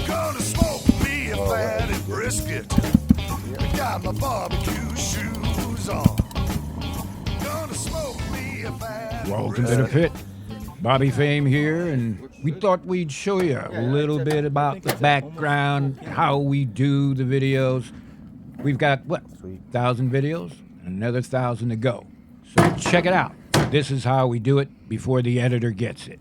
Gonna smoke me a fatty brisket. I got my barbecue shoes on. Gonna smoke me a fatty Welcome to the pit. Bobby Fame here, and we thought we'd show you a little bit about the background, how we do the videos. We've got, what, 1,000 videos? Another 1,000 to go. So check it out. This is how we do it before the editor gets it.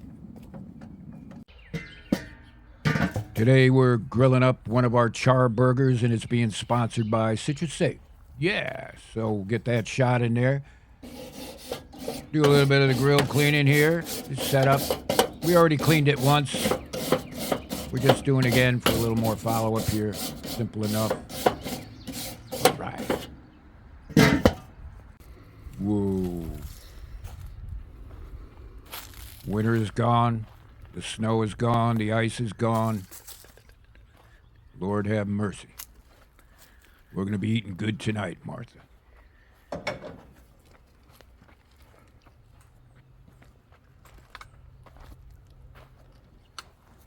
Today we're grilling up one of our char burgers, and it's being sponsored by Citrus Safe. Yeah, so get that shot in there. Do a little bit of the grill cleaning here. It's set up. We already cleaned it once. We're just doing it again for a little more follow-up here. Simple enough. All right. Whoa. Winter is gone. The snow is gone. The ice is gone. Lord have mercy. We're going to be eating good tonight, Martha.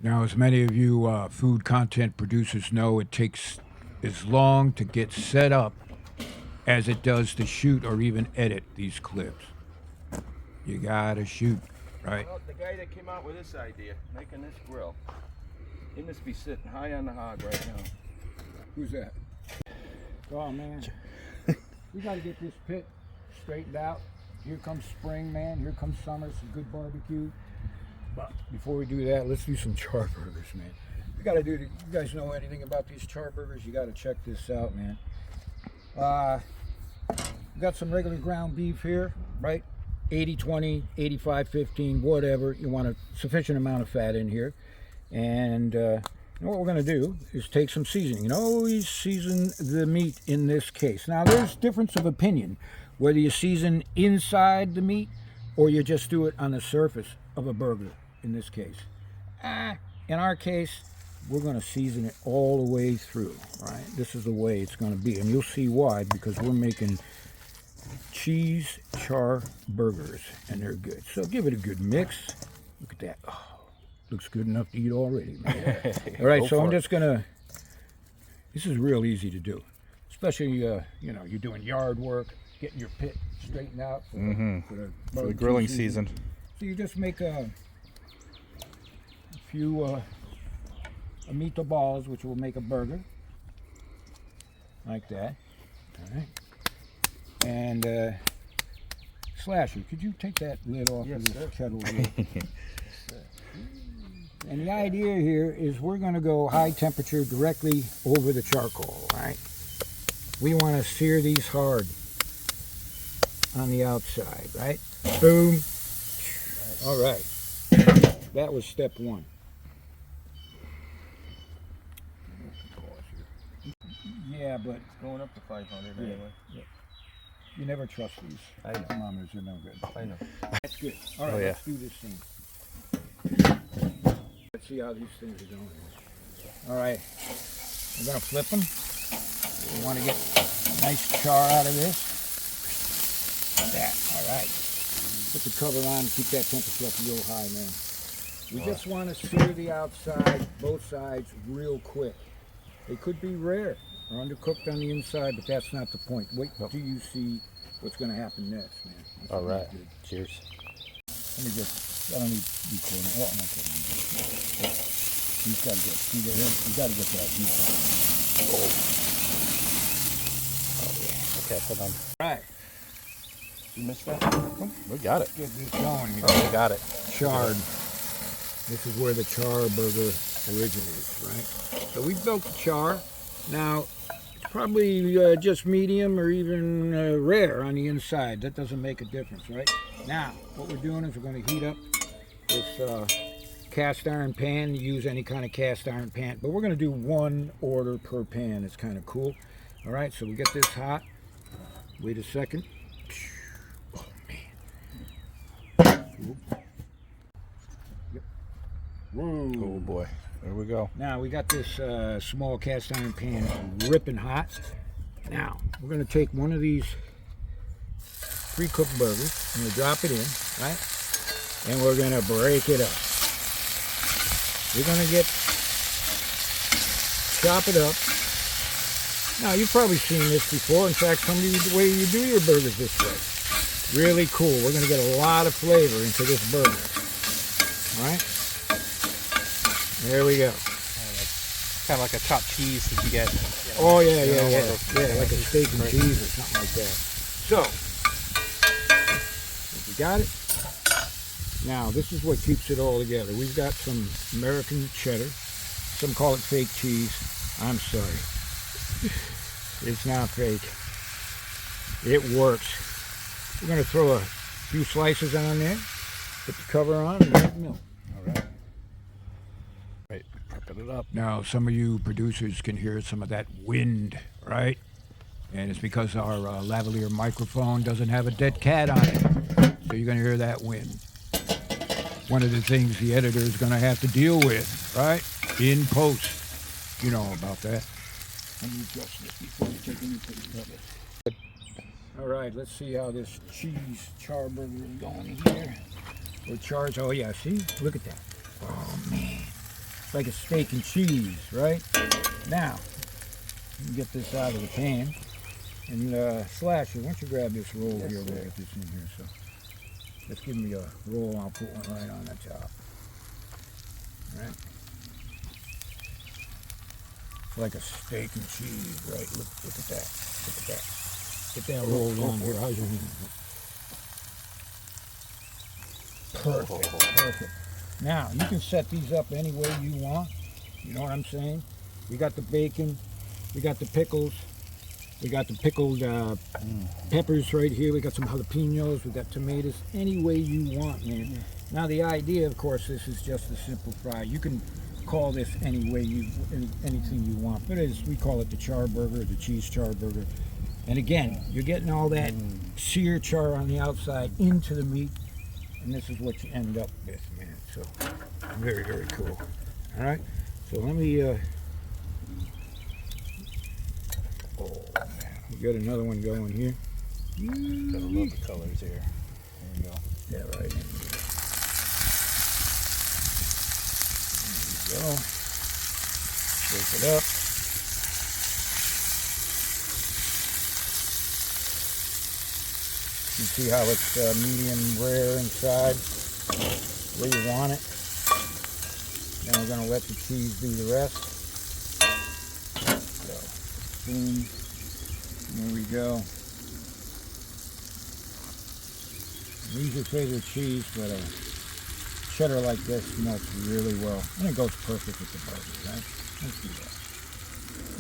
Now, as many of you food content producers know, it takes as long to get set up as it does to shoot or even edit these clips. You gotta shoot, right? Well, the guy that came out with this idea, making this grill, he must be sitting high on the hog right now. Who's that? Oh, man. We gotta get this pit straightened out. Here comes spring, man. Here comes summer. Some good barbecue. But before we do that, let's do some char burgers, man. We gotta do. You guys know anything about these char burgers? You gotta check this out, man. We got some regular ground beef here, right? 80-20, 85-15, whatever. You want a sufficient amount of fat in here. And what we're gonna do is take some seasoning. And always season the meat in this case. Now, there's difference of opinion whether you season inside the meat or you just do it on the surface of a burger in this case. In our case, we're going to season it all the way through, right? This is the way it's going to be, and you'll see why, because we're making cheese char burgers, and they're good. So give it a good mix. Look at that. Oh, looks good enough to eat already, man. All right, so I'm just going to, this is real easy to do, especially, you know, you're doing yard work, getting your pit straightened out for the grilling season. So you just make a few meatball balls, which will make a burger, like that. All right. And Slasher, could you take that lid off of this kettle here? And the idea here is we're going to go high temperature directly over the charcoal, right? We want to sear these hard on the outside, right? Boom. Nice. All right. That was step one. Yeah, but It's going up to 500 anyway. Yeah. You never trust these. I know. Thermometers are no good. I know. That's good. All right, let's do this thing. Let's see how these things are going. All right. We're going to flip them. We want to get nice char out of this. Like that. All right. Put the cover on, keep that temperature up real high, man. We just want to sear the outside, both sides, real quick. They could be rare or undercooked on the inside, but that's not the point. Wait till you see what's going to happen next, man. That's all right. good. Cheers. Let me just, I don't need recording. Oh, I'm not kidding. He's got to get, you got to get that heat. Oh, yeah. Okay, hold on. All right. You missed that? We got it. Get this going here. Oh, we got it. Charred. This is where the char burger originates, right? So we built the char. Now, it's probably just medium or even rare on the inside. That doesn't make a difference, right? Now, what we're doing is we're going to heat up this cast iron pan. Use any kind of cast iron pan, but we're going to do one order per pan. It's kind of cool. All right, so we get this hot. Wait a second. Oh, man. Yep. Whoa. Oh, boy. There we go. Now we got this small cast iron pan ripping hot. Now we're going to take one of these pre-cooked burgers and we'll drop it in, right? And we're going to break it up. We're going to get chop it up. Now, you've probably seen this before. In fact, some of the way you do your burgers this way. Really cool. We're going to get a lot of flavor into this burger. All right? There we go. Kind of like a chopped cheese that you get. Oh, yeah, like a steak and cheese or something like that. So, you got it? Now, this is what keeps it all together. We've got some American cheddar. Some call it fake cheese. I'm sorry. It's not fake. It works. We're going to throw a few slices on there. Put the cover on and let it melt. All right. Right, prepping it up. Now, some of you producers can hear some of that wind, right? And it's because our lavalier microphone doesn't have a dead cat on it. So you're going to hear that wind. One of the things the editor is going to have to deal with, right? In post. You know about that. Let me adjust this before we take anything of it. All right, let's see how this cheese char burger is going here. Or chars, oh yeah, see? Look at that. Oh man. It's like a steak and cheese, right? Now, you can get this out of the pan. And Slasher, why don't you grab this roll here? We'll get this in here. So just give me a roll, I'll put one right on the top. All right. It's like a steak and cheese, right? Look at that. Look at that. Get that roll on here. How's your hand? Perfect. Now, you can set these up any way you want. You know what I'm saying? We got the bacon. We got the pickles. We got the pickled peppers right here. We got some jalapenos. We got tomatoes. Any way you want, man. Now, the idea, of course, this is just a simple fry. You can call this anything you want, but we call it the char burger, the cheese char burger. And again, you're getting all that sear char on the outside into the meat, and this is what you end up with, man. So very, very cool. All right, so let me oh man, we got another one going here. Gotta love the colors here. There you go. Yeah, right. Go. Shake it up. You see how it's medium rare inside, where you want it. Then we're going to let the cheese do the rest. So, boom. There we go. Use your favorite cheese, but cheddar like this melts really well. And it goes perfect with the burger, right? Let's do that.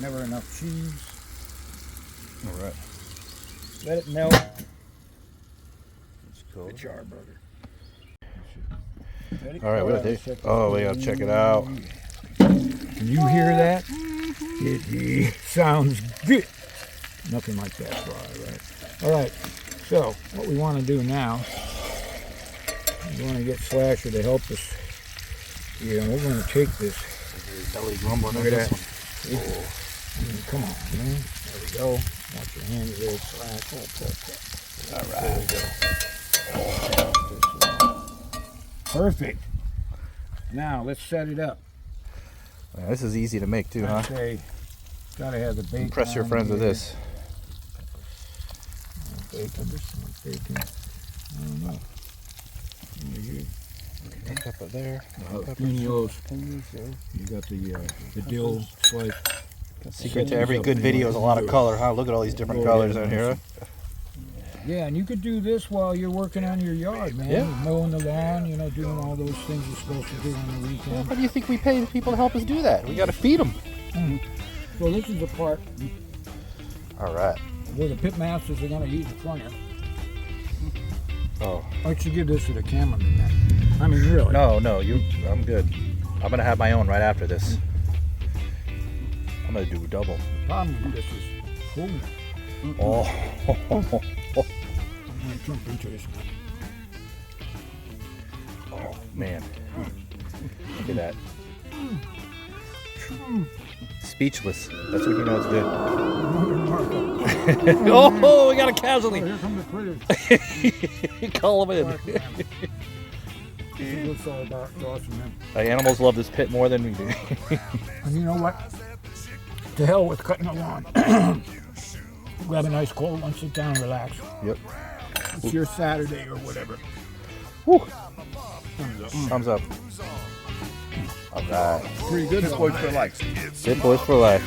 Never enough cheese. All right. Let it melt. That's cool. The char burger. All right, we gotta check it out. Can you hear that? It sounds good. Nothing like that fry, right? All right, so what we want to do now, we want to get Slasher to help us. Yeah, we're going to take this. Belly grumbling Look at that. Oh. Come on, man. There we go. Watch your hands there, Slash. All right. There we go. Perfect. Now, let's set it up. Yeah, this is easy to make too, huh? Okay. Gotta have the bacon. Impress your friends with this. Bacon. I don't know. Over here. Pepper there. Jalapenos. You got the dill slice. Secret to every good video is a lot of color, huh? Look at all these different colors on here. Yeah, and you could do this while you're working on your yard, man. Yeah. Mowing the lawn, you know, doing all those things you're supposed to do on the weekend. How do you think we pay people to help us do that? We got to feed them. So this is the part All right. where the pit masters are going to use the front end. Oh. Why don't you give this to the cameraman, man? I mean, really. No, I'm good. I'm going to have my own right after this. I'm going to do a double. The problem with this is cool. Oh. I'm going to jump into this now. Oh, man. Look at that. Speechless. That's when you know it's good. Oh, we got a casualty. Here come the critters. Call them in. This is what it's all about. It's awesome, man. Animals love this pit more than we do. And you know what? to hell with cutting the lawn. Grab a nice cold one, sit down, relax. Yep. It's your Saturday or whatever. Woo. Thumbs up. All right. Pretty good. Pit Boys for life. Pit Boys for life.